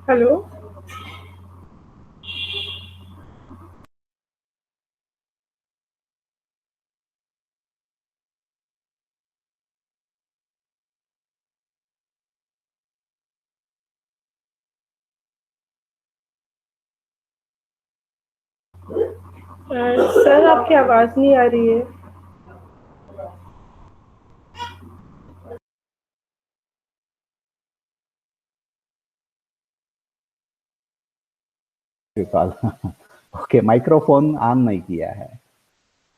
Hello. Sir आपकी आवाज़ नहीं आ रही है। कॉल ओके, माइक्रोफोन ऑन नहीं किया है।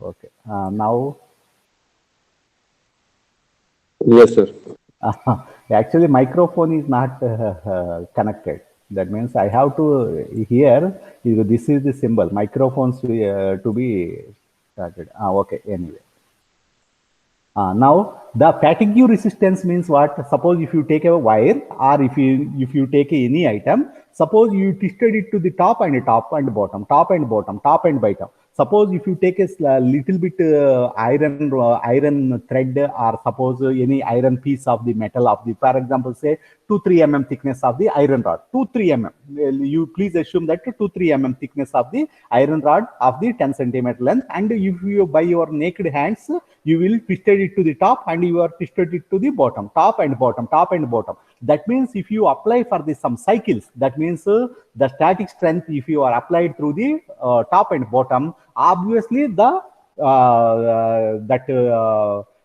Okay, now Yes, sir. actually microphone is not connected. That means I have to hear this is the symbol microphones to be started. Okay, anyway. Now the fatigue resistance means what? Suppose if you take a wire or if you take any item, suppose you twisted it to the top and bottom, top and bottom, top and bottom. Suppose if you take a little bit iron thread, or suppose any iron piece of the metal of the, for example, say 2-3 mm thickness of the iron rod, 2-3 mm. You please assume that 2-3 mm thickness of the iron rod of the 10 cm length, and if you by your naked hands you will twisted it to the top and you are twisted it to the bottom, top and bottom, top and bottom. That means if you apply for the some cycles, that means the static strength if you are applied through the top and bottom, obviously the that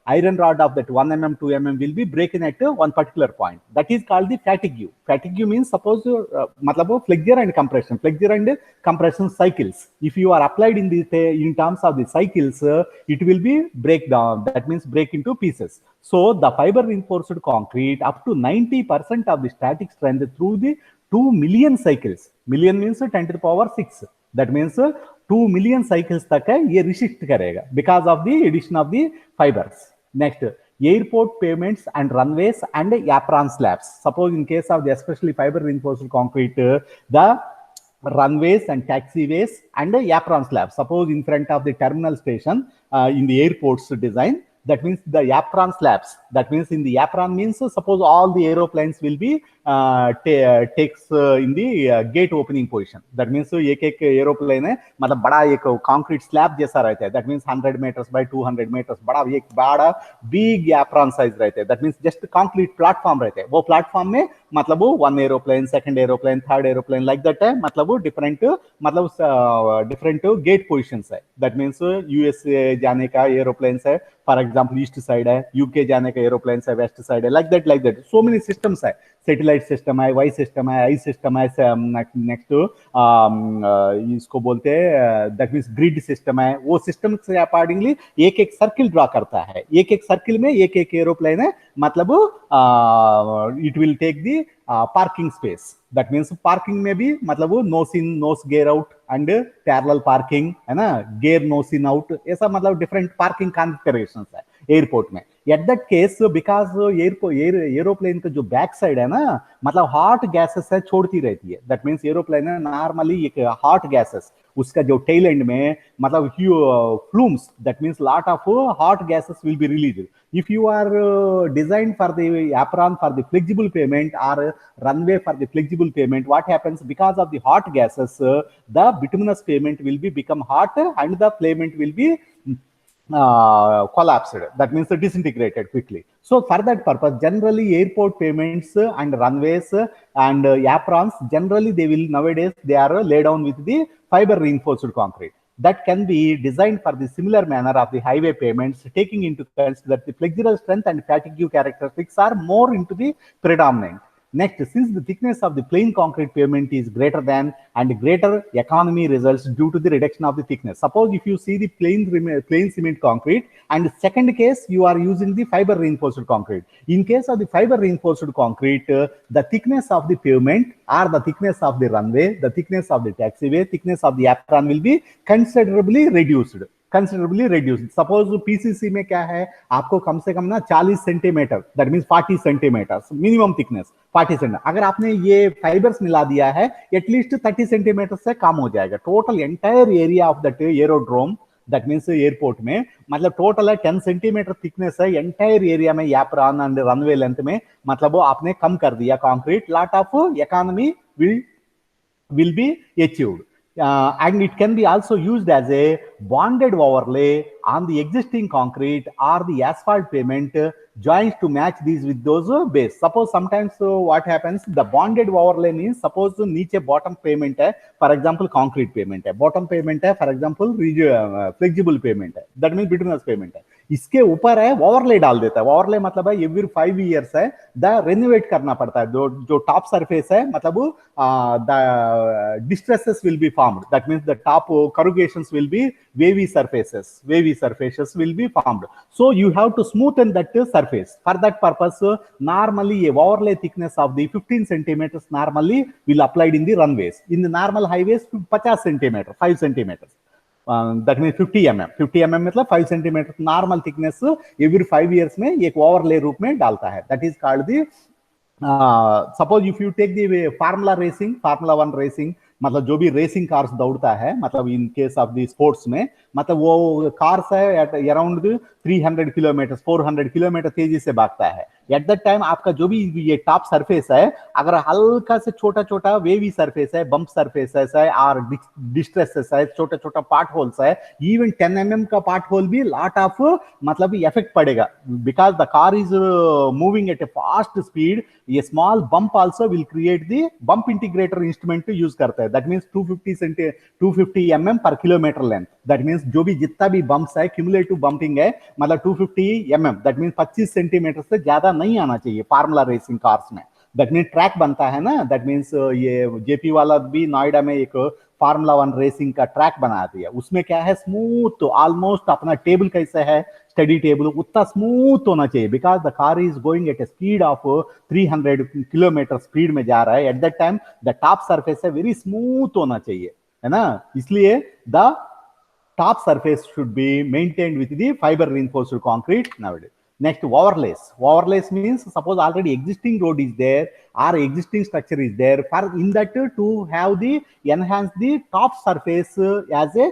iron rod of that 1 mm 2 mm will be breaking at one particular point. That is called the fatigue. Fatigue means suppose matlab flexure and compression cycles. If you are applied in the in terms of the cycles, it will be break down. That means break into pieces. So the fiber reinforced concrete up to 90% of the static strength through the 2 million cycles. Million means 10 to the power 6. That means 2 million cycles तक है ये resist करेगा because of the addition of the fibers. Next, airport pavements and runways and apron slabs. Suppose in case of the especially fiber reinforced concrete, the runways and taxiways and apron slabs. Suppose in front of the terminal station in the airports design, that means the apron slabs. That means in the apron means suppose all the aeroplanes will be takes in the gate opening position. That means एक aeroplane है, मतलब बड़ा एक concrete slab जैसा रहता है. That means 100 meters by 200 meters बड़ा एक बड़ा big apron size रहता है. That means just concrete platform रहता है. वो platform में मतलब वो one aeroplane, second aeroplane, third aeroplane like that है. मतलब वो different मतलब different gate positions है. That means USA जाने का aeroplanes है. For example, east side है, UK जाने का aeroplanes है, west side है. Like that. So many systems है. Satellite system है, Y system है, I system है. Next इसको बोलते हैं that means grid system है. वो system से accordingly एक एक सर्किल ड्रा करता है. एक एक सर्किल में एक एक एरोप्लेन है. मतलब it will take the parking space. That means parking में भी मतलब nose in nose gear out and parallel parking है ना, gear nose in out, ऐसा मतलब different parking configurations है एयरपोर्ट में. At that case because aeroplane का जो बैक साइड है ना, मतलब हॉट गैसेस है छोड़ती रहती है. दैट मीन्स एरोप्लेन है नॉर्मली एक हॉट गैसेस, उसका जो टेल एंड में मतलब flumes, that means lot of hot gases will be release. If you are designed for the apron for the flexible pavement or runway for the flexible pavement, what happens because of the hot gases, the bituminous pavement will be become hot and the pavement will be collapsed. That means disintegrated quickly. So for that purpose, generally airport pavements and runways and aprons, generally they will nowadays they are laid down with the fiber reinforced concrete. That can be designed for the similar manner of the highway pavements, taking into consideration that the flexural strength and fatigue characteristics are more into the predominant. Next, since the thickness of the plain concrete pavement is greater than and greater economy results due to the reduction of the thickness. Suppose if you see the plain cement concrete, and second case you are using the fiber reinforced concrete. In case of the fiber reinforced concrete, the thickness of the pavement or the thickness of the runway, the thickness of the taxiway, thickness of the apron will be considerably reduced. Suppose PCC में क्या है, आपको कम से कम ना 40 centimetre, that means 40 centimetre minimum thickness 40 centimetre. अगर आपने ये fibres मिला दिया है, एटलीस्ट 30 सेंटीमीटर से कम हो जाएगा. Total entire area of that aerodrome, that means airport में मतलब टोटल है 10 सेंटीमीटर थिकनेस है एंटायर एरिया में एप्रॉन एंड रनवे लेंथ में. मतलब वो आपने कम कर दिया concrete, lot of economy will be achieved. And it can be also used as a bonded overlay on the existing concrete or the asphalt pavement joints to match these with those base. Suppose sometimes what happens, the bonded overlay means suppose नीचे bottom pavement है, for example concrete pavement है, bottom pavement है, for example flexible pavement है, that means bituminous pavement है, इसके ऊपर है overlay डाल देता है. ओवरले मतलब है एवरी 5 years है द रेनोवेट करना पड़ता है. जो टॉप सरफेस है मतलब the distresses will be formed, that means the top corrugations will be wavy surfaces will be formed. So you have to smoothen that surface. For that purpose normally a overlay thickness of the 15 centimeters normally will applied in the runways. In the normal highways 50 centimeters, 5 centimeters. That means 50 mm. 50 mm मतलब 5 centimeter normal thickness every 5 years में एक overlay रूप में डालता है. That is called the suppose if you take the Formula racing, Formula 1 racing, मतलब जो भी रेसिंग कार्स दौड़ता है, मतलब इन केस ऑफ द स्पोर्ट्स में, मतलब वो कार्स है एट अराउंड 300 किलोमीटर 400 किलोमीटर तेजी से भागता है. एट दैट टाइम आपका जो भी ये टॉप सरफेस है अगर हल्का से छोटा छोटा वेवी सरफेस है, बम्प सरफेस है और डिस्ट्रेसेस है, छोटा छोटा part potholes, even 10 mm का पार्ट होल भी लॉट ऑफ मतलब इफेक्ट पड़ेगा. Because the car is moving at a fast speed, ये small bump also will create the bump integrator instrument use करता है. दैट मींस 250 mm पर kilometre length. That means जो भी जितना भी बम्प्स है क्यूमुलेटिव बम्पिंग है मतलब 250 mm, दैट मींस 25 सेंटीमीटर से ज्यादा नहीं आना चाहिए फार्मूला रेसिंग कार्स में. दैट मींस ट्रैक बनता है ना, दैट मींस ये जेपी वाला भी नोएडा में एक फार्मूला 1 रेसिंग का ट्रैक बना दिया. उसमें क्या है स्मूथ, तो ऑलमोस्ट अपना टेबल कैसे है स्टडी टेबल उतना स्मूथ होना चाहिए. Because the car is going at A speed of 300 kilometre speed में जा रहा है. At that time the top surface है वेरी स्मूथ होना चाहिए, है ना. इसलिए the top surface should be maintained with the fiber reinforced concrete nowadays. Next, overlays. Overlays means suppose already existing road is there or existing structure is there. For in that to have the enhance the top surface as a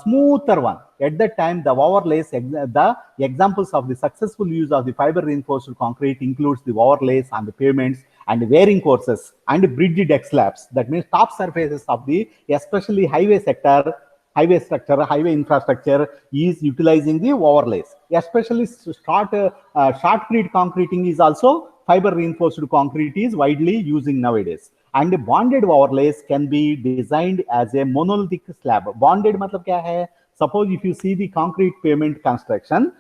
smoother one. At that time, the overlays, the examples of the successful use of the fiber reinforced concrete includes the overlays on the pavements and wearing courses and bridge deck slabs. That means top surfaces of the especially highway sector. Highway structure, highway infrastructure is utilizing the overlays. Especially shotcrete concreting is also fiber reinforced concrete is widely using nowadays. And bonded overlays can be designed as a monolithic slab. Bonded मतलब क्या है? Suppose if you see the concrete pavement construction,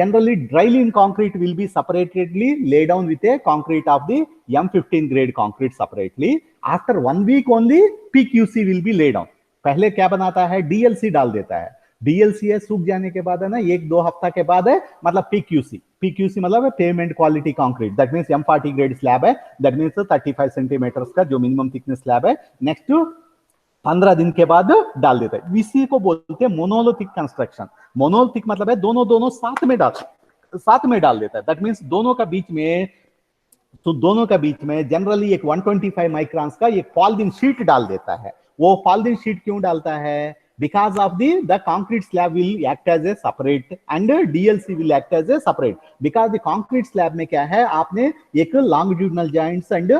generally dry lean concrete will be separately laid down with a concrete of the M15 grade concrete separately. After 1 week only PQC will be laid down. पहले क्या बनाता है DLC डाल देता है. DLC है सूख जाने के बाद है ना 1-2 हफ्ता के बाद है मतलब पीक्यूसी मतलब payment quality concrete. That means M40 grade slab है. दैट मींस 35 सेंटीमीटर्स का जो मिनिमम थिकनेस स्लैब है नेक्स्ट 15 दिन के बाद डाल देता है. इसी को बोलते हैं मोनोलिथिक कंस्ट्रक्शन. मोनोलिथिक मतलब है दोनों साथ में डाल देता है. दैट मींस दोनों का बीच में जनरली एक 125 माइक्रॉन्स का एक पॉलीथीन शीट डाल देता है. वो पॉलीथीन शीट क्यों डालता है? Because of the concrete slab will act as a separate and DLC will act as a separate. Because the concrete slab में क्या है आपने एक longitudinal joints and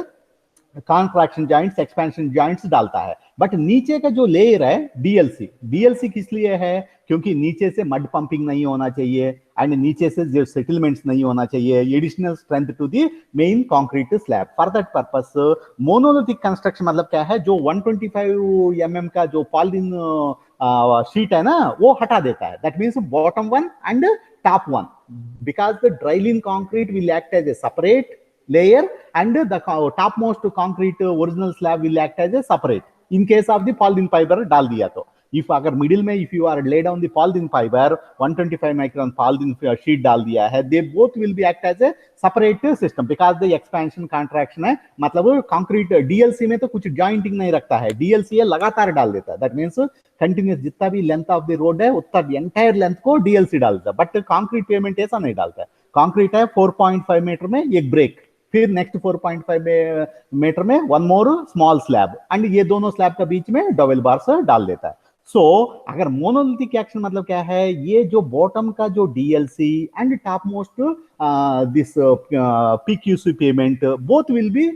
contraction joints expansion joints डालता है. बट नीचे का जो लेयर है डीएलसी किस लिए है? क्योंकि नीचे से मड पंपिंग नहीं होना चाहिए एंड नीचे से जो सेटलमेंट्स नहीं होना चाहिए. Additional strength to the main concrete slab. For that purpose monolithic construction मतलब क्या है? जो 125 mm का जो पॉलीथीन शीट है ना वो हटा देता है. That means bottom one and top one. Because the dry lean concrete will act as a separate layer and the topmost concrete original slab will act as a separate. In case of the polythene fiber डाल दिया तो if अगर middle में if you are lay down the polythene fiber 125 micron polythene sheet डाल दिया है, they both will be act as a separate system because the expansion contraction है. मतलब concrete DLC में तो कुछ jointing नहीं रखता है. DLC है लगातार डाल देता है. that means continuous जितना भी length of the road है उतना entire length को DLC डाल देता है. but concrete pavement ऐसा नहीं डालता है. concrete है 4.5 मीटर में एक ब्रेक, फिर नेक्स्ट 4.5 मीटर में one more small slab and ये दोनों स्लैब के बीच में डबल बार्स डाल देता है. सो अगर मोनोलिथिक एक्शन मतलब क्या है? ये जो बॉटम का जो DLC and top most this PQC payment both will be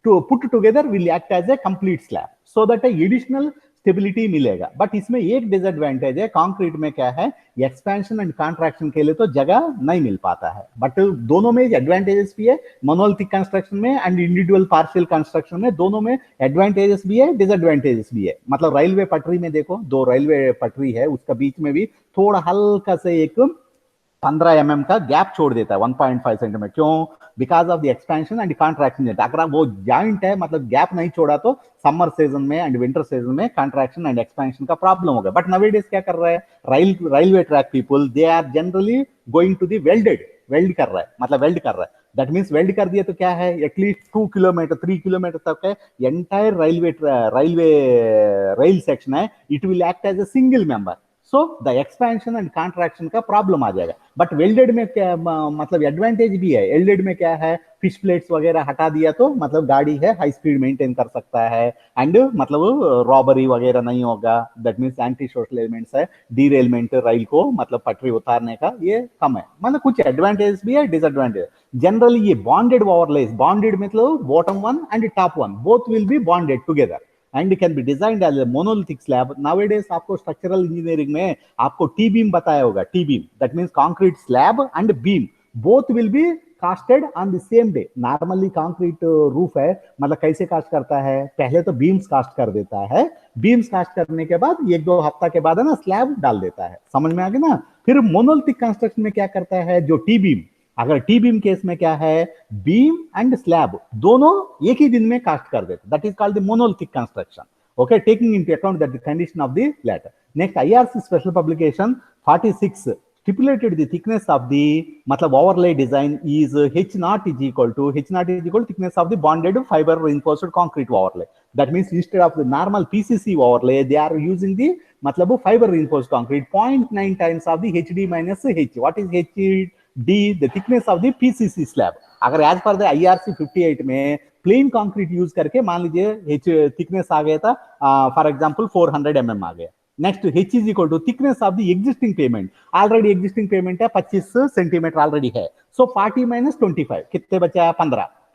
put together will act as a complete slab, so that a additional stability मिलेगा. बट इसमें एक डिसएडवांटेज है, कंक्रीट में क्या है, एक्सपेंशन एंड कॉन्ट्रैक्शन के लिए तो जगह नहीं मिल पाता है. बट दोनों में एडवांटेजेस भी है, मोनोलिथिक कंस्ट्रक्शन में एंड इंडिविजुअल पार्शियल कंस्ट्रक्शन में, दोनों में एडवांटेजेस भी है, डिसएडवांटेजेस भी है. मतलब रेलवे पटरी में देखो, 2 रेलवे पटरी है, उसका बीच में भी थोड़ा हल्का से एक 15 mm का गैप छोड़ देता है, 1.5 सेंटीमीटर. क्यों? Because of the expansion and contraction. अगर वो जॉइंट है, मतलब गैप नहीं छोड़ा, तो समर सीजन में एंड विंटर सीजन में कॉन्ट्रैक्शन एंड एक्सपेंशन का प्रॉब्लम होगा. बट नवेडेज क्या कर रहा है, railway track people, they are generally going to the weld कर रहा है, मतलब वेल्ड कर रहा है. दैट मीन्स वेल्ड कर दिया तो क्या है, एटलीस्ट 2 किलोमीटर 3 किलोमीटर तक है एंटायर रेल सेक्शन है, it will act as a single member. So the expansion and contraction का प्रॉब्लम आ जाएगा. बट वेल्डेड में क्या, मतलब एडवांटेज भी है. वेल्डेड में क्या है, फिश प्लेट्स वगैरह हटा दिया तो मतलब गाड़ी है हाई स्पीड मेंटेन कर सकता है, एंड मतलब रॉबरी वगैरह नहीं होगा. That means anti social elements है, डीरेलमेंट रेल को मतलब पटरी उतारने का ये कम है. मतलब कुछ एडवांटेज भी है, डिसएडवांटेज. जनरली ये बॉन्डेड ओवरलेस, बॉन्डेड मतलब bottom one and top one both will be bonded together and can be designed as a monolithic slab. Nowadays आपको स्ट्रक्चरल इंजीनियरिंग में आपको टी बीम बताया होगा. T beam that means concrete slab and beam both will be casted on the same day. Normally concrete roof है, मतलब कैसे cast करता है, पहले तो बीम्स कास्ट कर देता है, बीम्स कास्ट करने के बाद 1-2 हफ्ता के बाद है ना स्लैब डाल देता है. समझ में आ गया ना. फिर मोनोलिथिक कंस्ट्रक्शन में क्या करता है, जो टी बीम, अगर टी बीम केस में क्या है, बीम एंड स्लैब दोनों एक ही दिन में कास्ट कर देते. That is called the monolithic construction. Okay, taking into account that the condition of the letter. Next, IRC special publication 46 stipulated the thickness of the मतलब overlay design is H0 is equal to thickness of the bonded fiber reinforced concrete overlay. That means instead of the normal PCC overlay, they are using the मतलब fiber reinforced concrete 0.9 times of the HD minus H. What is HD? The thickness of the PCC slab. अगर as per the IRC 58 में plane concrete use करके मान लीजिए H thickness आ गया था, for example 400 mm आ गया. Next, H is equal to thickness of the existing pavement. Already existing pavement है 25 सेंटीमीटर ऑलरेडी है. सो 40 minus 25 कितने बचा,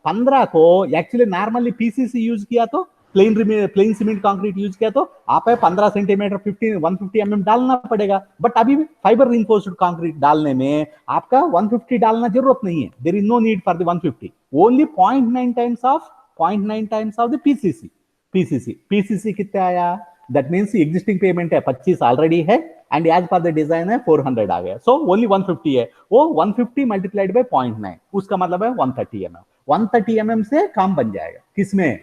15 को एक्चुअली नॉर्मली पीसीसी यूज किया तो प्लेन सीमेंट कंक्रीट यूज किया तो आप 15 सेंटीमीटर 150 mm डालना पड़ेगा. बट अभी फाइबर रिइंफोर्स्ड कंक्रीट डालने में आपका 150 डालना जरूरत नहीं है. There is no need for the 150, only 0.9 times of the PCC कितना आया, दैट मींस एग्जिस्टिंग पेमेंट है 25 ऑलरेडी है and as per the design है 400 आ गया. सो ओनली 150 है, वो 150 मल्टीप्लाइड बाय 0.9, उसका मतलब है 130 mm से काम बन जाएगा. किसमें,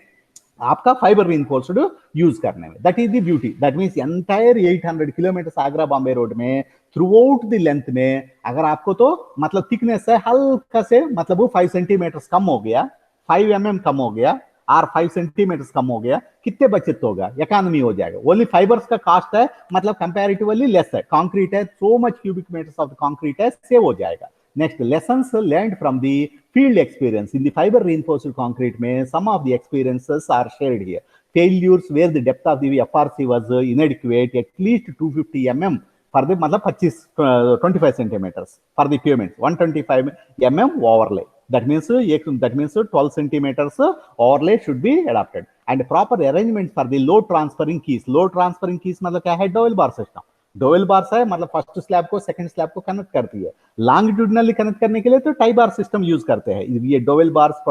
आपका फाइबर रिइंफोर्स्ड यूज करने में. That is the beauty. That means entire 800 kilometre Agra Bombay road में थ्रू आउट द लेंथ में अगर आपको तो मतलब थिकनेस है हल्का से मतलब वो 5 सेंटीमीटर कम हो गया, 5 mm कम हो गया और 5 सेंटीमीटर कम हो गया, कितने बचत होगा, इकोनॉमी हो जाएगा. ओनली फाइबर्स का कॉस्ट है मतलब कंपैरेटिवली लेस है. कंक्रीट है, so much cubic metres of concrete है, सेव हो जाएगा. Next, lessons learned from the field experience in the fiber reinforced concrete में some of the experiences are shared here. Failures where the depth of the FRC was inadequate, at least 250 mm for the मतलब 25 centimeters for the pavements, 125 mm overlay. That means 12 centimeters overlay should be adopted. And proper arrangement for the load transferring keys. Load transferring keys मतलब क्या है, double बार system. Dowel bars है मतलब first slab को second slab को connect करती है. Longitudinally connect करने के लिए तो टाई बार सिस्टम यूज करते हैं. ये dowel bars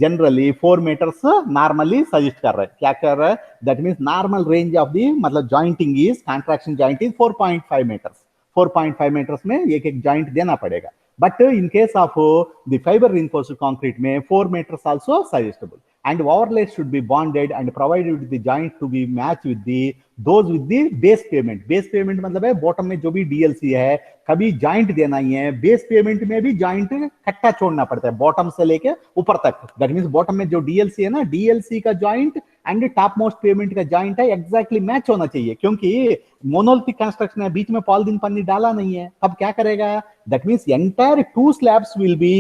generally 4 metres normally suggest कर रहे हैं. क्या कर रहा है, that means normal range of the मतलब jointing is contraction joint is 4.5 metres. 4.5 metres में एक जॉइंट देना पड़ेगा. But in case of the fibre reinforced concrete में 4 meters also suggestible. And overlays should be bonded and provided with the joint to be matched with those with the base pavement. Base pavement मतलब है bottom में जो भी DLC है कभी joint देना ही है. बेस पेमेंट में भी जॉइंट कट्टा छोड़ना पड़ता है बॉटम से लेके ऊपर तक. दैट मींस बॉटम में जो डीएलसी है ना, डीएलसी का joint and top most payment का जॉइंट है एग्जैक्टली मैच होना चाहिए. क्योंकि मोनोलिथिक कंस्ट्रक्शन है, बीच में पॉलीथीन पन्नी डाला नहीं है, अब क्या करेगा, that means entire 2 slabs will be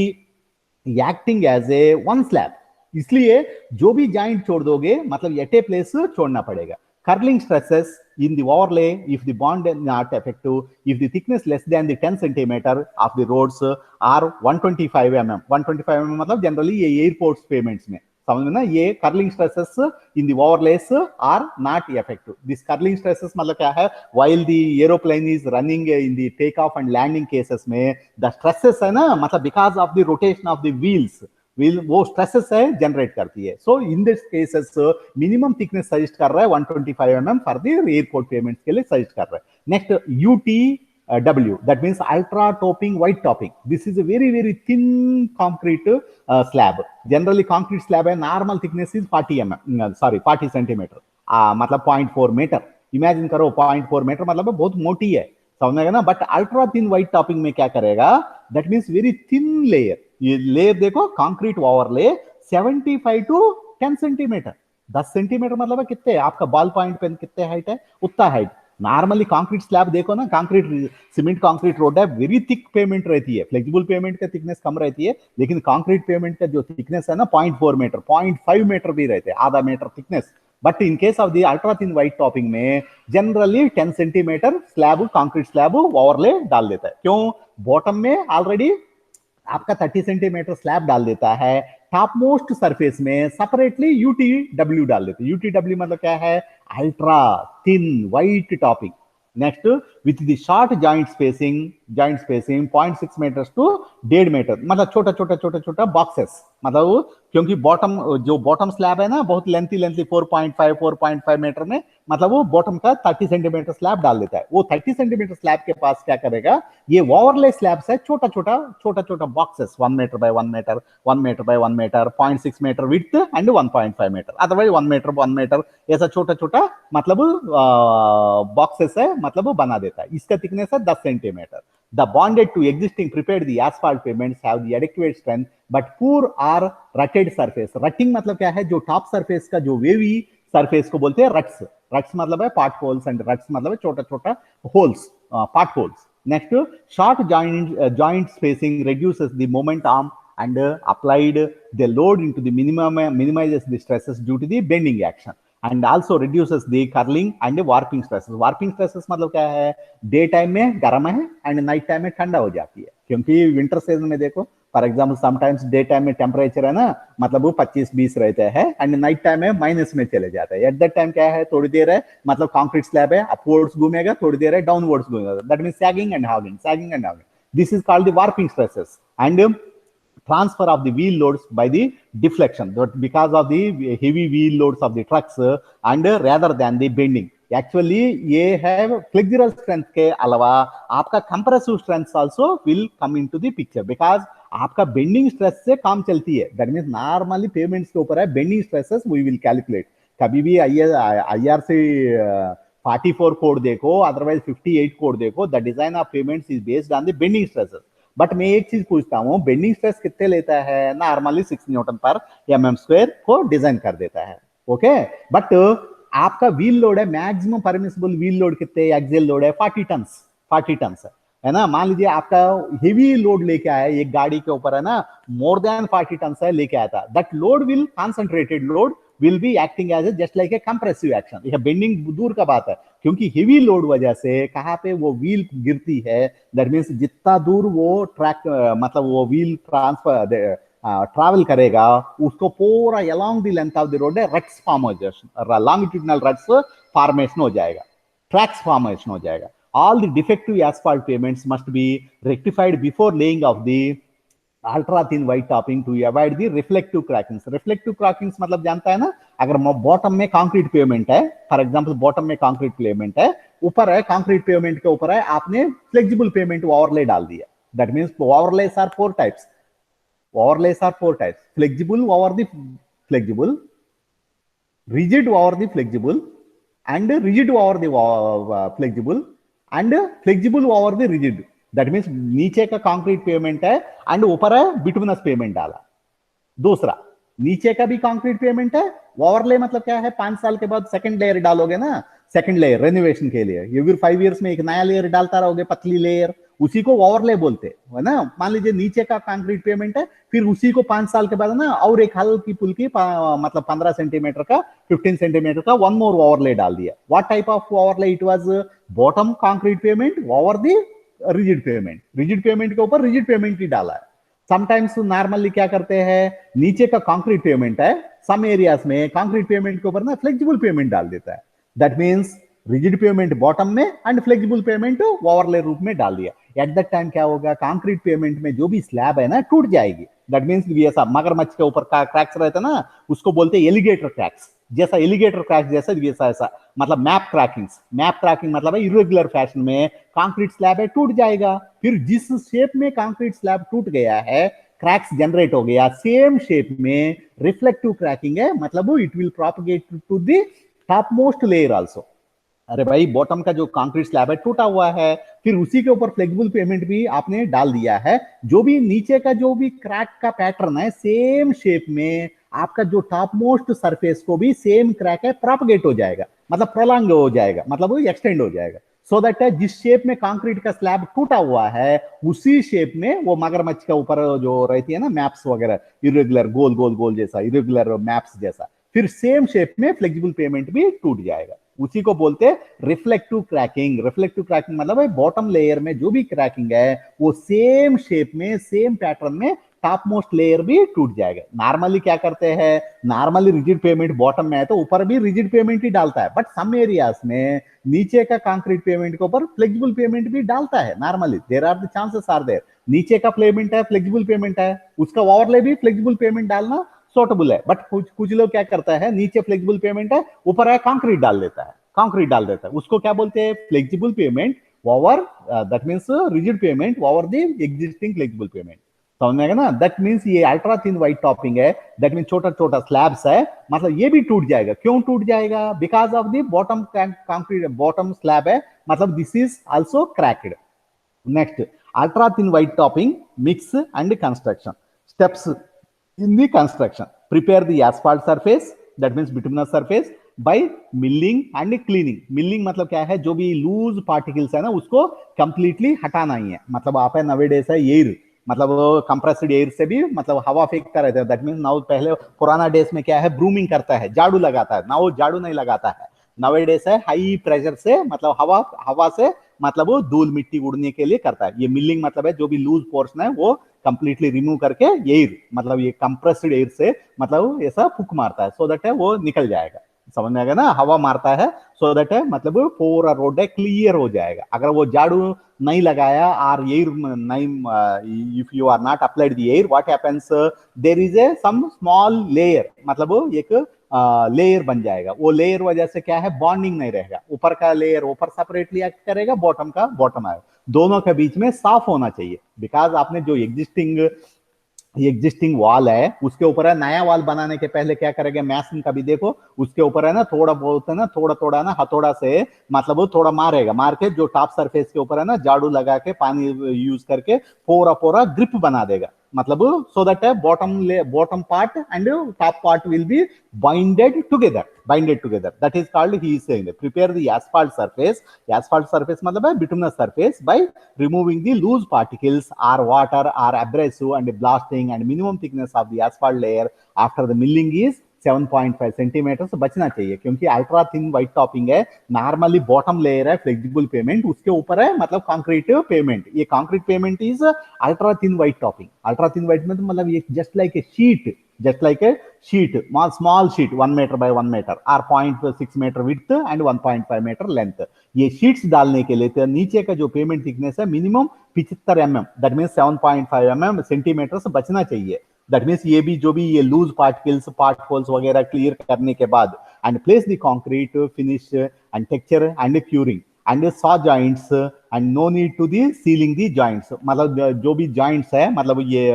acting as a 1 slab. इसलिए जो भी जॉइंट छोड़ दोगे मतलब एट ए प्लेस छोड़ना पड़ेगा. Curling stresses in the overlay if the bond is not effective, if the thickness less than the 10 centimeter of the roads are 125 mm. 125 mm मतलब generally ये एयरपोर्ट्स पेमेंट्स में समझ में ना, ये curling stresses in the overlays are not effective. This curling stresses मतलब क्या है, while the aeroplane is running in the take off and landing cases में द स्ट्रेसेस है ना, मतलब because of the rotation of the wheels wheel वो stresses है generate करती है. So in this cases minimum thickness suggest कर रहा है 125 mm for the airport payments के लिए सजेस्ट कर रहा है. Next UTW, that means ultra topping white topping. This is a very very thin concrete slab. Generally concrete slab है, normal thickness is 40 mm, sorry 40 centimeter, मतलब 0.4 metre. Imagine करो 0.4 metre मतलब बहुत मोटी है, समझ ना. But ultra thin white topping में क्या करेगा, that means very thin layer. ये लेयर देखो, concrete overlay 75 to 10 centimetre. 10 centimetre मतलब कितने, आपका बॉल पॉइंट पेन कितने हाइट है, उतना हाइट. नॉर्मली कंक्रीट स्लैब देखो ना, कंक्रीट सीमेंट कंक्रीट रोड है, वेरी थिक पेमेंट रहती है. फ्लेक्सिबल पेमेंट का थिकनेस कम रहती है, लेकिन कंक्रीट पेमेंट का जो थिकनेस है ना 0.4 मीटर 0.5 मीटर भी रहते हैं, आधा metre thickness. But in case of the ultra thin white topping में generally 10 centimetre slab, concrete slab overlay डाल देता है. क्यों, बॉटम में ऑलरेडी आपका 30 सेंटीमीटर स्लैब डाल देता है, टॉप मोस्ट सरफेस में सेपरेटली UTW डाल देते हैं. UTW मतलब क्या है, ultra thin white topping. Next with the short joint spacing 0.6 metre to 1.5 metre, मतलब छोटा छोटा बॉक्सेस. मतलब क्योंकि बॉटम जो बॉटम स्लैब है ना बहुत लेंथी 4.5 मीटर में, मतलब वो बॉटम का 30 सेंटीमीटर स्लैब डाल देता है. वो 30 सेंटीमीटर स्लैब के पास क्या करेगा, ये ओवरले स्लैब्स है, छोटा छोटा boxes 1 metre by 1 metre 1 metre by 1 metre 0.6 metre width and 1.5 metre, otherwise 1 metre ऐसा छोटा मतलब बॉक्सेस है, मतलब वो बना देता है. इसका थिकनेस है 10 centimetre. The bonded to existing prepared the asphalt pavements have the adequate strength but poor or rutted surface. Rutting मतलब क्या है, जो टॉप सरफेस का जो वेवी सरफेस को बोलते हैं रट्स. रट्स मतलब है पार्ट होल्स एंड रट्स मतलब है छोटा holes, part holes. Next short joint spacing reduces the moment arm and applied the load into the minimizes the stresses due to the bending action and also reduces the curling and the warping stresses. Warping stresses मतलब क्या है, day time में गर्म है and night time में ठंडा हो जाती है. क्योंकि विंटर सीजन में देखो for example sometimes day time में टेम्परेचर है ना, मतलब वो 25-20 रहते हैं एंड नाइट टाइम में माइनस में चले जाता है. एट दैट टाइम क्या है, थोड़ी देर है, मतलब कंक्रीट स्लैब है, अपवर्ड्स घूमेगा, थोड़ी देर है डाउनवर्ड्स घूमेगा. That means sagging and hugging. This is called the warping stresses and transfer of the wheel loads by the deflection, because of the heavy wheel loads of the trucks and rather than the bending. Actually ये है flexural strength के अलावा आपका compressive strength also will come into the picture, because आपका bending stress से काम चलती है. That means normally payments के ऊपर है bending stresses we will calculate. कभी भी IRC 44 कोड देखो, अदरवाइज 58 कोड देखो, the design of payments is based on the bending stresses. But मैं एक चीज पूछता हूँ, बेंडिंग स्ट्रेस कितने लेता है, नॉर्मली 6 न्यूटन पर mm स्क्वायर को डिजाइन कर देता है. ओके, बट आपका व्हील लोड है, मैक्सिमम परमिसिबल व्हील लोड कितने, एक्सियल लोड है 40 टन है ना. मान लीजिए आपका हेवी लोड लेके आया एक गाड़ी के ऊपर है ना, मोर देन 40 टन है लेके आया था, that load will concentrated load will be acting as a just like a compressive action. यह बेंडिंग दूर का बात है, क्योंकि हेवी लोड वजह से कहाँ पे वो व्हील गिरती है, दैट मीन्स जितना दूर वो ट्रैक मतलब वो व्हील ट्रैवल करेगा उसको पूरा along the length of the road रट्स form हो जाएगा, लॉन्गिट्यूडनल रट्स फॉर्मेशन हो जाएगा, ट्रैक्स फॉर्मेशन हो जाएगा. All the defective asphalt pavements must be rectified before laying of the ultra thin white topping to avoid the reflective crackings. Reflective crackings मतलब जानता है ना, अगर बॉटम में कंक्रीट पेमेंट है, फॉर एग्जांपल बॉटम में कंक्रीट पेमेंट है, ऊपर है कंक्रीट पेमेंट के ऊपर है आपने फ्लेक्सिबल पेमेंट ओवरले डाल दिया. That means overlays are 4 types. Flexible over the flexible, rigid over the flexible and rigid over the flexible and flexible over the rigid. That means नीचे का कंक्रीट पेमेंट है and ऊपर है bituminous payment डाला. दूसरा, नीचे का भी कंक्रीट पेमेंट है, ओवरले मतलब क्या है, 5 साल के बाद सेकंड लेयर डालोगे ना, सेकंड लेयर रेनोवेशन के लिए, एवरी 5 इयर्स में एक नया लेयर डालता रहोगे, पतली लेयर, उसी को ओवरले बोलते है ना. मान लीजिए नीचे का कंक्रीट पेमेंट है, फिर उसी को 5 साल के बाद ना और एक हल्की पुल्की मतलब 15 सेंटीमीटर का 15 सेंटीमीटर का वन मोर ओवरले डाल दिया. What type of overlay it was, bottom concrete payment over the rigid payment के ऊपर रिजिड पेमेंट ही डाला है. समटाइम्स नॉर्मली क्या करते हैं, नीचे का कंक्रीट पेमेंट है, सम एरियाज में कंक्रीट पेमेंट के ऊपर ना फ्लेक्सिबल पेमेंट डाल देता है। That means rigid payment bottom में एंड फ्लेक्सिबल पेमेंट ओवरले रूप में डाल दिया। एट दैट टाइम क्या होगा, कंक्रीट पेमेंट में जो भी स्लैब है ना टूट जाएगी। दैट मीन्स ऐसा मगरमच्छ के ऊपर का क्रैक्स रहता है ना, उसको बोलते हैं एलिगेटर क्रैक्स, जैसा एलिगेटर क्रैक्स जैसा वैसा ऐसा, मतलब मैप क्रैकिंग मतलब है इरेगुलर फैशन में कंक्रीट स्लैब है टूट जाएगा। फिर जिस शेप में कंक्रीट स्लैब टूट गया है, क्रैक्स जनरेट हो गया, सेम शेप में रिफ्लेक्टिव क्रैकिंग है, मतलब it will propagate to the top most layer also. अरे भाई बॉटम का जो कंक्रीट स्लैब है टूटा हुआ है, फिर उसी के ऊपर फ्लेक्सिबल पेमेंट भी आपने डाल दिया है, जो भी नीचे का जो भी क्रैक का पैटर्न है सेम शेप में आपका जो टॉप मोस्ट सरफेस को भी सेम क्रैक है प्रोपगेट हो जाएगा, मतलब प्रोलॉन्ग हो जाएगा, मतलब वो एक्सटेंड हो जाएगा। सो दैट जिस शेप में कंक्रीट का स्लैब टूटा हुआ है उसी शेप में वो मगरमच्छ के ऊपर जो रहती है ना मैप्स वगैरह, इरेगुलर गोल गोल गोल जैसा, इरेगुलर मैप्स जैसा, फिर सेम शेप में फ्लेक्सिबल पेमेंट भी टूट जाएगा। उसी को बोलते हैं रिफ्लेक्टिव क्रैकिंग। रिफ्लेक्टिव क्रैकिंग मतलब है बॉटम लेयर में जो भी क्रैकिंग है वो सेम शेप में सेम पैटर्न में टॉप मोस्ट लेयर भी टूट जाएगा। नॉर्मली क्या करते हैं, नॉर्मली रिजिड पेमेंट बॉटम में है तो ऊपर भी रिजिड पेमेंट ही डालता है, बट सम एरियाज में नीचे का कंक्रीट पेमेंट के ऊपर फ्लेक्सिबल पेमेंट भी डालता है। Normally there are the chances are there, नीचे का पेमेंट है फ्लेक्सिबल पेमेंट है, उसका ओवरले भी फ्लेक्सिबल पेमेंट डालना सूटेबल है। बट कुछ लोग क्या करता है, नीचे फ्लेक्सिबल पेमेंट है ऊपर है कंक्रीट डाल देता है, उसको क्या बोलते हैं, flexible pavement over, that means rigid payment over the existing flexible pavement. समझ में आएगा ना। दैट मींस ये अल्ट्रा थिन व्हाइट टॉपिंग है, दैट मींस छोटा छोटा स्लैब्स है, मतलब ये भी टूट जाएगा। क्यों टूट जाएगा, because of the bottom concrete, bottom slab है, मतलब this is also cracked. Next, ultra thin white topping mix and construction steps in the construction. Prepare the asphalt surface, that means bituminous surface, by milling and cleaning. Milling मतलब क्या है, जो भी loose particles है ना उसको completely हटाना ही है। मतलब आप है नवेडेस है एयर, मतलब कंप्रेस्ड एयर से भी मतलब हवा फेंकता रहता है। दैट मीन्स नाउ पहले पुराना डेज में क्या है, ब्रूमिंग करता है, झाड़ू लगाता है, नाउ झाड़ू नहीं लगाता है, नवेडेस है हाई प्रेशर से, मतलब हवा से मतलब वो धूल मिट्टी उड़ने के लिए करता है। ये मिलिंग मतलब है जो भी लूज पोर्शन है वो कंप्लीटली रिमूव करके एयर, मतलब ये कंप्रेस्ड एयर से मतलब ऐसा फूक मारता है, सो दैट है वो निकल जाएगा। समझ में आएगा ना, हवा मारता है सो दैट है मतलब पूरा रोड है क्लियर हो जाएगा। अगर वो झाड़ू नहीं लगाया और एयर नहीं, if you are not applied the air, what happens, there is a some small layer, मतलब एक लेयर बन जाएगा। वो लेयर वजह से क्या है, बॉन्डिंग नहीं रहेगा, ऊपर का लेयर ऊपर सेपरेटली एक्ट करेगा, बॉटम का बॉटम आएगा, दोनों के बीच में साफ होना चाहिए। बिकॉज आपने जो एग्जिस्टिंग वॉल है उसके ऊपर है, नया वॉल बनाने के पहले क्या करेंगे, मैसन का भी देखो उसके ऊपर है ना थोड़ा बहुत है ना, थोड़ा ना हथौड़ा से मतलब वो थोड़ा मारेगा, मार के जो टॉप सरफेस के ऊपर है ना झाड़ू लगा के पानी यूज करके पूरा ग्रिप बना देगा, मतलब so that bottom part and top part will be binded together. That is called, he is saying, prepare the asphalt surface मतलब है bituminous surface by removing the loose particles or water or abrasive and blasting, and minimum thickness of the asphalt layer after the milling is 7.5 centimetre से बचना चाहिए, क्योंकि ultra thin white topping है। Normally bottom layer है flexible pavement, उसके ऊपर है मतलब कंक्रीट पेमेंट। ये concrete payment is ultra thin white topping. Ultra thin white में तो मतलब ये just like a sheet, small sheet 1 meter by 1 meter or 0.6 meter width and 1.5 meter length। ये शीट्स डालने के लिए तो नीचे का जो पेमेंट थिकनेस है minimum 75 mm, that means 7.5 mm centimetre से बचना चाहिए। दैट मींस ये भी जो भी ये लूज पार्टिकल्स पार्ट होल्स वगैरह क्लियर करने के बाद, and place the concrete finish and texture and curing and saw joints and no need to the sealing the joints। मतलब जो भी joints है, मतलब ये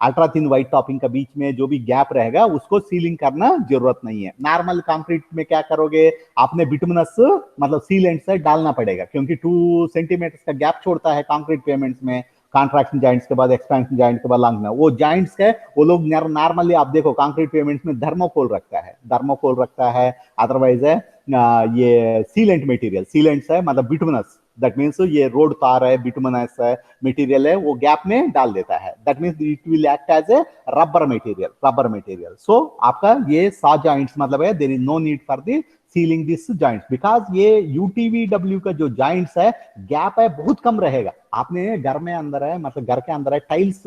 अल्ट्रा थिन व्हाइट टॉपिंग का बीच में जो भी गैप रहेगा उसको सीलिंग करना जरूरत नहीं है। नॉर्मल कंक्रीट में क्या करोगे, आपने बिटुमिनस मतलब सीलेंट से डालना पड़ेगा, क्योंकि 2 सेंटीमीटर का गैप छोड़ता है कंक्रीट पेमेंट्स में, कॉन्ट्रैक्शन जॉइंट्स के बाद एक्सपेंशन जॉइंट के बाद लॉन्ग में। वो जॉइंट्स है वो लोग नॉर्मली आप देखो कंक्रीट पेमेंट्स में थर्मोकोल रखता है, अदरवाइज है ये सीलेंट मटेरियल, सीलेंट्स है मतलब बिटुमिनस, दैट मींस ये रोड तार है बिटुमिनस है मटेरियल है, वो गैप में डाल देता है। That means it will act as a rubber material. So आपका ये सा जॉइंट्स मतलब है, there is no need for the sealing this joints, because ये यूटीवीडब्ल्यू का जो जॉइंट्स है गैप है बहुत कम रहेगा। आपने घर में अंदर है मतलब घर के अंदर है टाइल्स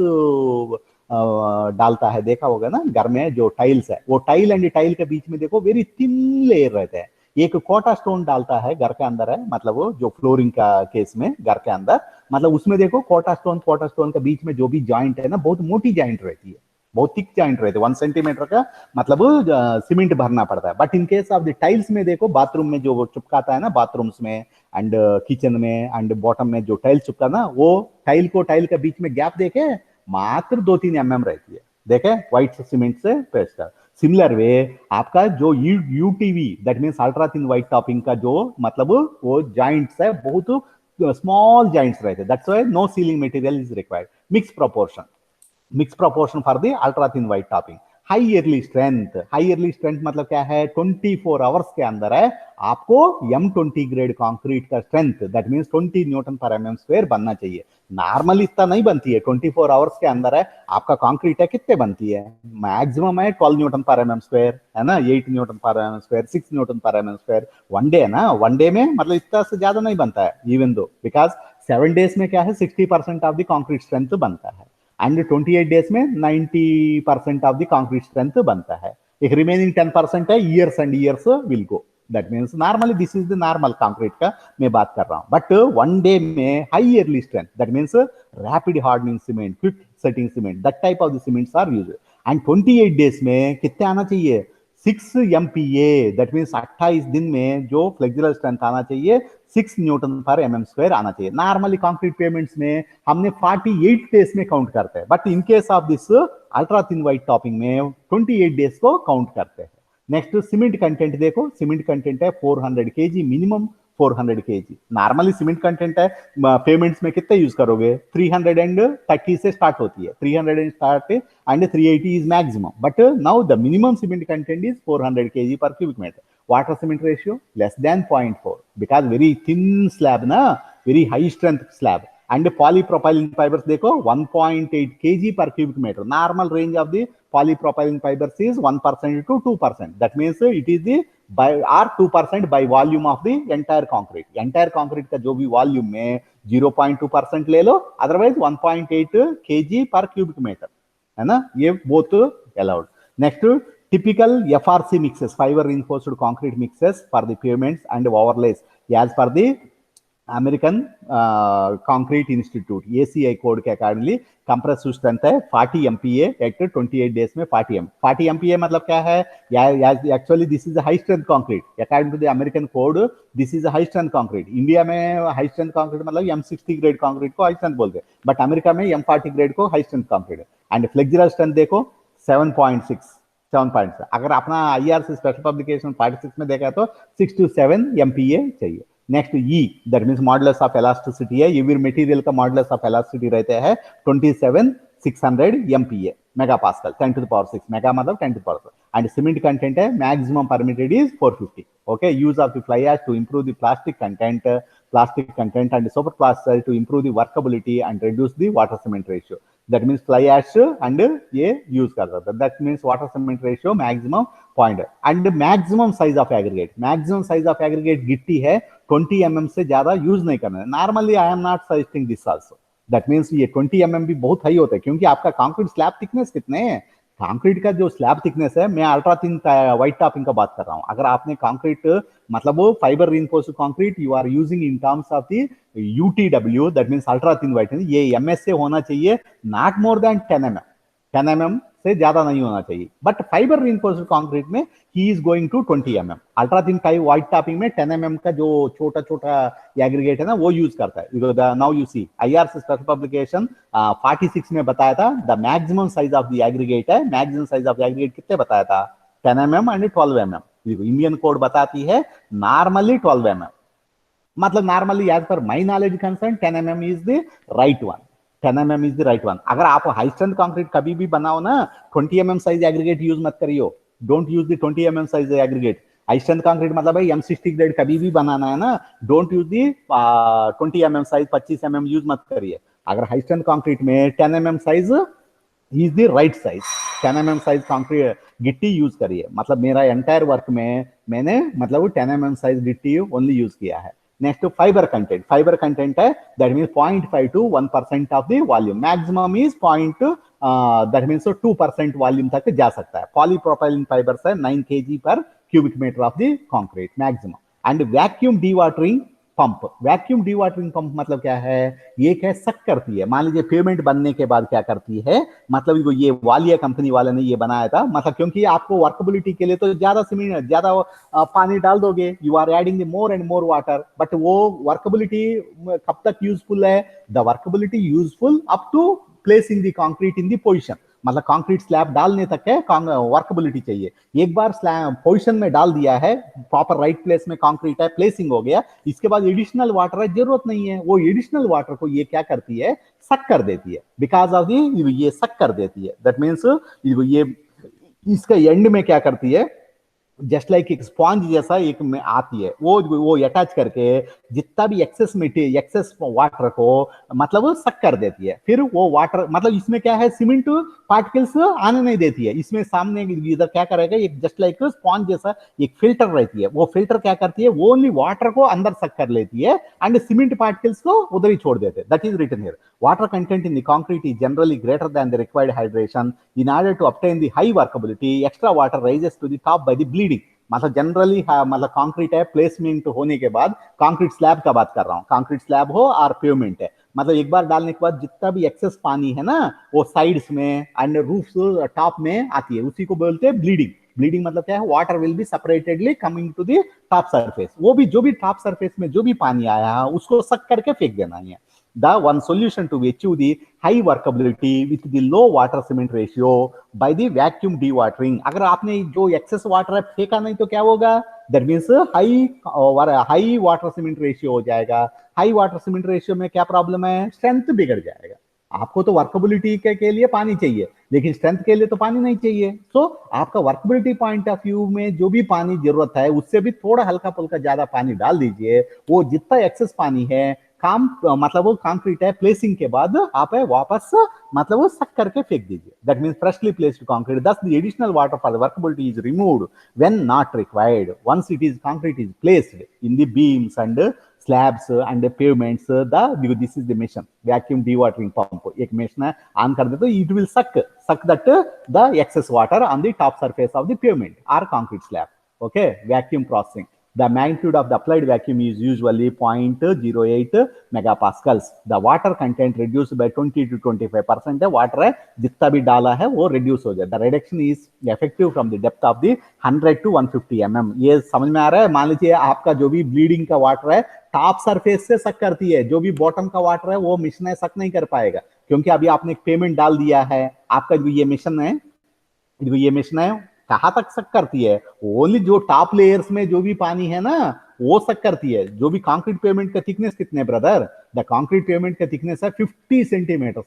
डालता है, देखा होगा ना घर में जो टाइल्स है, वो टाइल एंड टाइल के बीच में देखो वेरी थिन लेयर रहते हैं। एक कोटा स्टोन डालता है घर के अंदर है, मतलब वो जो फ्लोरिंग का केस में घर के अंदर, मतलब उसमें देखो कोटा स्टोन के बीच में जो भी जॉइंट है ना, बहुत मोटी जॉइंट रहती है, बहुत थिक जॉइंट रहते हैं, 1 सेंटीमीटर का मतलब सीमेंट भरना पड़ता है। But in case of the tiles में देखो, बाथरूम में जो वो चिपकाता है ना, बाथरूम्स में एंड किचन में एंड बॉटम में जो टाइल चिपका ना, वो टाइल को टाइल के बीच में गैप देखे मात्र 2-3 mm रहती है, देखे व्हाइट सीमेंट से पेस्ट कर। सिमिलर वे आपका जो UTV that means ultra thin white topping का जो मतलब वो जॉइंट्स है, बहुत स्मॉल जॉइंट्स रहते हैं, that's why no sealing material is required. Mix proportion for the ultra thin white topping. High early strength मतलब क्या है, 24 आवर्स के अंदर है आपको M20 ग्रेड कंक्रीट का स्ट्रेंथ, दैट मींस 20 न्यूटन पर mm स्क्वायर बनना चाहिए। नॉर्मली इतना नहीं बनती है, 24 आवर्स के अंदर है आपका कंक्रीट है, कितने बनती है, मैक्सिमम है 12 न्यूटन पर mm स्क्वायर, है ना, 8 न्यूटन पर mm स्क्वायर, 6 न्यूटन पर mm स्क्वायर वन डे है ना, वन डे में मतलब इतना से ज्यादा नहीं बनता है, इवन दो बिकॉज 7 डेज में क्या है 60% ऑफ द कंक्रीट स्ट्रेंथ बनता है एंड 28 डेज में 90% ऑफ द कंक्रीट स्ट्रेंथ बनता है। एक रिमेनिंग 10% है years and years will go, that means normally this is the normal concrete का मैं बात कर रहा हूं। बट वन डे में high early strength, that means rapid hardening cement, quick setting cement, that type of the cements are used. And 28 days में कितने आना चाहिए, 6 MPa, दैट मीन्स 28 दिन में जो फ्लेक्सुरल स्ट्रेंथ आना चाहिए 6 न्यूटन पर mm स्क्वायर आना चाहिए। नॉर्मली कंक्रीट पेमेंट्स में हमने 48 डेज में काउंट करते हैं, but in case of this ultra thin white topping में 28 डेज को काउंट करते हैं। नेक्स्ट सीमेंट कंटेंट देखो, सीमेंट कंटेंट है 400 kg minimum, 400 kg normally cement content है। पेमेंट्स में कितने यूज करोगे, 330 से स्टार्ट होती है, 300 and start and 380 is maximum, but now the minimum cement content is 400 kg पर cubic metre. Water cement ratio less than 0.4 because very thin slab ना, very high strength slab. And polypropylene fibres देखो 1.8 kg per cubic meter, normal range of the polypropylene fibers is 1% to 2%, that means it is the by or 2% by volume of the entire concrete का जो भी volume में 0.2% ले लो, otherwise 1.8 kg per cubic meter, है ना, ये both allowed. Next typical FRC mixes, fiber reinforced concrete mixes for the pavements and overlays as per the American Concrete Institute ACI code के अकॉर्डिंगली कंप्रेसिव स्ट्रेंथ है 40 MPa eight 28 days में 40 MPa मतलब क्या है, actually this is high strength concrete according to the American code, this is high strength concrete. India में high strength concrete मतलब M60 grade concrete को high strength बोलते हैं, बट अमेरिका में M40 ग्रेड को हाई स्ट्रेंथ कंक्रीट है। And flexural strength देखो 7.6 अगर अपना IRC स्पेशल पब्लिकेशन 46 में देखा तो 6 to 7 MPa चाहिए। Next E that means modulus of elasticity है, ये भी मटेरियल का मॉडुलस ऑफ इलास्टिसिटी रहता है 27600 MPa mega pascal 10 to the power 6 mega मतलब 10 to the power 6। And cement content है maximum permitted is 450। Okay, use of the fly ash to improve the plastic content and super plaster to improve the workability and reduce the water cement ratio, that means fly ash and ये use कर सकते हैं, that means water cement ratio maximum point and maximum size of aggregate गिट्टी है 20 mm से ज्यादा use नहीं करना है। Normally I am not suggesting this also, that means ये 20 mm भी बहुत हाई होता है, क्योंकि आपका कंक्रीट स्लैब थिकनेस कितने हैं, कंक्रीट का जो स्लैब थिकनेस है, मैं अल्ट्रा थिन व्हाइट टॉपिंग का बात कर रहा हूं। अगर आपने कंक्रीट मतलब वो fibre reinforced concrete you are using in terms of the UTW that means ultra thin white, ये MSA होना चाहिए नॉट मोर देन 10 mm से ज्यादा नहीं होना चाहिए। बट फाइबर रिइंफोर्स्ड कंक्रीट में ही is going to 20 mm। Ultra thin white topping में 10 mm का जो छोटा छोटा एग्रीगेट है ना वो यूज करता है। Now you see IRC special publication 46 में बताया था the maximum size of the aggregate है, मैक्सिमम साइज ऑफ एग्रीगेट कितने बताया था 10 mm and 12 mm। Indian code बताती है नॉर्मली 12 mm, मतलब normally as per my knowledge concern 10 mm is the right one, 10 mm is the right one. अगर आप high strength concrete कभी भी बनाओ ना 20 mm साइज एग्रीगेट यूज मत करियो, don't use the 20 mm size aggregate. High strength concrete मतलब भाई M60 ग्रेड कभी भी बनाना है ना, don't use the 20 mm size, 25 mm use मत करिए। अगर हाई स्ट्रेंथ कंक्रीट में 10 mm size is the right size, 10 mm size concrete गिट्टी यूज करिए। मतलब मेरा एंटायर वर्क में मैंने मतलब 10 mm साइज गिट्टी ओनली यूज किया है। नेक्स्ट फाइबर कंटेंट है that means 0.5 to 1% of the volume, maximum is 0.2 that means 2% volume तक जा सकता है। पॉलीप्रोपाइलिन फाइबर्स है 9 kg पर cubic metre of the concrete maximum. And vacuum dewatering pump, vacuum dewatering pump मतलब क्या है, ये क्या सक करती है। मान लीजिए पेमेंट बनने के बाद क्या करती है, मतलब ये वालिया कंपनी वाले ने ये बनाया था, मतलब क्योंकि आपको वर्कबिलिटी के लिए तो ज्यादा सीमेंट ज्यादा पानी डाल दोगे, you are adding more and more water, but वो वर्कबिलिटी कब तक यूजफुल है, the workability useful up to placing the concrete in the position, मतलब कंक्रीट स्लैब डालने तक है वर्कबिलिटी चाहिए। एक बार स्लैब पोजीशन में डाल दिया है, प्रॉपर राइट प्लेस में कंक्रीट है, प्लेसिंग हो गया, इसके बाद एडिशनल वाटर है जरूरत नहीं है। वो एडिशनल वाटर को ये क्या करती है, सक कर देती है, बिकॉज ऑफ ये सक कर देती है। दैट मीन्स ये इसका एंड में क्या करती है, जस्ट लाइक एक स्पॉन्ज जैसा एक में आती है, वो अटैच करके जितना भी एक्सेस मटेरियल एक्सेस वाटर को मतलब सक कर देती है। फिर वो वाटर मतलब इसमें क्या है, सीमेंट पार्टिकल्स आने नहीं देती है, इसमें सामने इधर क्या करेगा, एक जस्ट लाइक स्पॉन्ज जैसा एक फिल्टर रहती है, वो फिल्टर क्या करती है, वो ओनली वाटर को अंदर सक कर लेती है एंड सीमेंट पार्टिकल्स को उधर ही छोड़ देते हैं। That is written here, water content in the concrete is generally greater than the required hydration. In order to obtain the high workability, extra water rises to the top by the bleeding. मतलब generally मतलब concrete है, placement होने के बाद concrete slab का बात कर रहा हूँ, कंक्रीट स्लैब हो और पेवमेंट है, मतलब एक बार डालने के बाद जितना भी एक्सेस पानी है ना, वो साइड्स में एंड रूफ टॉप में आती है, उसी को बोलते हैं ब्लीडिंग। ब्लीडिंग मतलब क्या है, water will be separatedly coming to the top surface, वो भी जो भी टॉप सरफेस में जो भी पानी आया है उसको सक करके फेंक देना है। The one solution to achieve the high workability with the low water cement ratio by the vacuum dewatering. अगर आपने जो excess water है फेंका नहीं तो क्या होगा, that means high water cement ratio हो जाएगा। high water cement ratio में क्या प्रॉब्लम है, स्ट्रेंथ बिगड़ जाएगा। आपको तो वर्कबिलिटी के लिए पानी चाहिए, लेकिन स्ट्रेंथ के लिए तो पानी नहीं चाहिए। तो आपका वर्कबिलिटी पॉइंट ऑफ व्यू में जो भी पानी जरूरत है उससे भी थोड़ा हल्का फुल्का ज्यादा पानी डाल दीजिए, वो जितना एक्सेस पानी है काम मतलब वो कंक्रीट है, प्लेसिंग के बाद आप वापस मतलब वो सक करके फेंक दीजिए। That means freshly placed concrete, thus the additional water for the workability is removed when not required. Once it is concrete is placed in the beams and slabs and pavements, this is the machine vacuum dewatering pump, एक machine है, on कर दे तो it will suck that the excess water on the top surface of the pavement or concrete slab. Okay, vacuum processing. The magnitude of the applied vacuum is usually 0.08 megapascals. The water content reduced by 20 to 25% है, water है जितना भी डाला है वो reduce हो जाए। The reduction is effective from the depth of the 100 to 150 mm. ये समझ में आ रहा है। मान लीजिए आपका जो भी ब्लीडिंग का वाटर है टॉप सरफेस से सक करती है, जो भी बॉटम का वाटर है वो मिशन सक नहीं कर पाएगा, क्योंकि अभी आपने पेमेंट डाल दिया है। आपका जो ये मिशन है कहां तक सक करती है, ओनली जो टॉप लेयर्स में जो भी पानी है ना वो सक करती है। जो भी कंक्रीट पेमेंट का थिकनेस कितने ब्रदर, द कंक्रीट पेमेंट का थिकनेस है 50 सेंटीमीटर,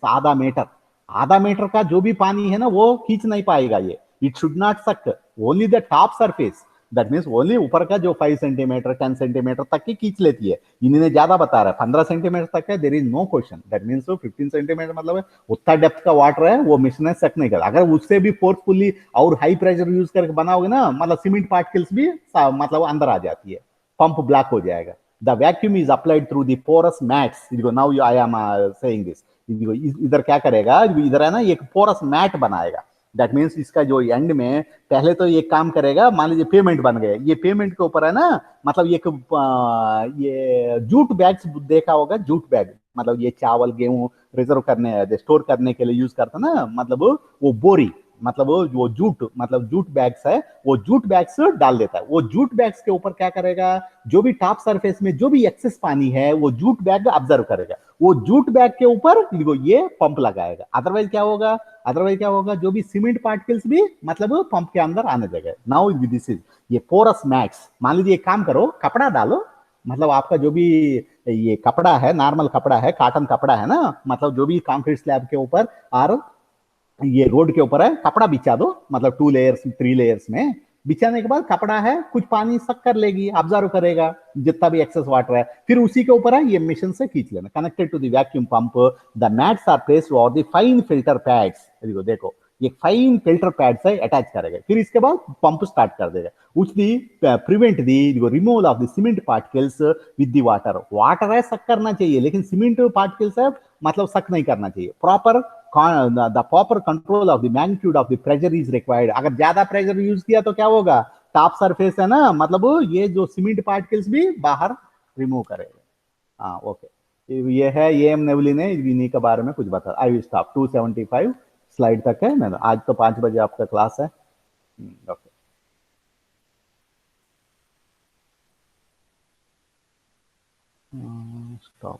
आधा मीटर का जो भी पानी है ना वो खींच नहीं पाएगा ये, इट शुड नॉट सक only the top surface. That means only ऊपर का जो 5 सेंटीमीटर 10 सेंटीमीटर तक की खींच लेती है। इन्होंने ज्यादा बता रहा है 15 सेंटीमीटर तक है, there is no question. That means 15 centimetre मतलब उतना डेप्थ का वाटर है वो मिशन सक नहीं कर। अगर उससे भी फोर्सफुली और हाई प्रेशर यूज करके बनाओगे ना, मतलब सीमेंट पार्टिकल्स भी मतलब अंदर आ जाती है, पंप ब्लॉक हो जाएगा। The vacuum is applied through the porous mats. Now I am saying this, इधर क्या करेगा, इधर है ना एक पोरस मैट बनाएगा। दैट मीन्स इसका जो एंड में पहले तो ये काम करेगा, मान लीजिए पेमेंट बन गए, ये पेमेंट के ऊपर है ना, मतलब ये जूट बैग्स देखा होगा, जूट बैग मतलब ये चावल गेहूं रिजर्व करने स्टोर करने के लिए यूज करता ना, मतलब वो बोरी मतलब वो जूट बैग्स है, वो जूट बैग्स डाल देता है। वो जूट बैग्स के ऊपर क्या करेगा, जो भी टॉप सरफेस में जो भी एक्सेस पानी है वो जूट बैग ऑब्जर्व करेगा, वो जूट बैग के ऊपर ये पंप लगाएगा। अदरवाइज क्या होगा, जो भी सीमेंट पार्टिकल्स भी मतलब पंप के अंदर आने देगा। नाउ दिस इज ये पोरस मैट्स। मान लीजिए एक काम करो, कपड़ा डालो, मतलब आपका जो भी ये कपड़ा है, नॉर्मल कपड़ा है, कॉटन कपड़ा है ना, मतलब जो भी कंक्रीट स्लैब के ऊपर और ये रोड के ऊपर है, कपड़ा बिछा दो, मतलब 2 लेयर्स 3 लेयर्स में बिछाने के बाद कपड़ा है कुछ पानी सक कर लेगी, ऑब्जर्व करेगा जितना भी एक्सेस वाटर है, फिर उसी के ऊपर है ये मशीन से खींच लेना। Connected to the vacuum pump, the mats are placed over the fine filter pads. देखो ये फाइन फिल्टर पैड से अटैच करेगा, फिर इसके बाद पंप स्टार्ट कर देगा, which prevent the removal of the cement particles with the water है सक करना चाहिए, लेकिन सीमेंट पार्टिकल्स है मतलब सक नहीं करना चाहिए। Proper the proper control of the magnitude of the pressure is required. अगर ज्यादा प्रेशर यूज किया तो क्या होगा, टॉप सरफेस है ना, मतलब ये जो सीमेंट पार्टिकल्स भी बाहर रिमूव करेगा। हाँ ओके, ये है एम नेवली ने इन्हीं के बारे में कुछ बता। आई विल स्टॉप, 275 स्लाइड तक है। मैं आज तो 5 बजे आपका क्लास है। Okay stop.